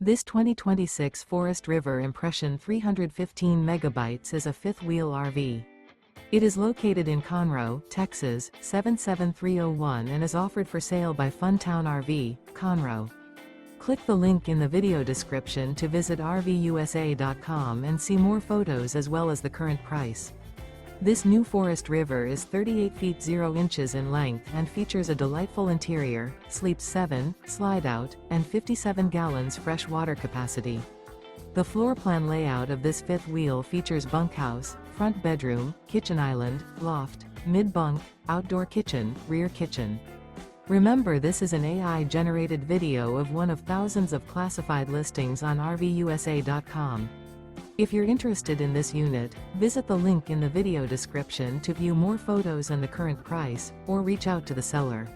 This 2026 Forest River Impression 315 megabytes is a fifth-wheel RV. It is located in Conroe, Texas, 77301 and is offered for sale by Funtown RV, Conroe. Click the link in the video description to visit RVUSA.com and see more photos as well as the current price. This new Forest River is 38 feet 0 inches in length and features a delightful interior, sleeps 7, slide-out, and 57 gallons fresh water capacity. The floor plan layout of this fifth wheel features bunkhouse, front bedroom, kitchen island, loft, mid-bunk, outdoor kitchen, rear kitchen. Remember, this is an AI-generated video of one of thousands of classified listings on RVUSA.com. If you're interested in this unit, visit the link in the video description to view more photos and the current price, or reach out to the seller.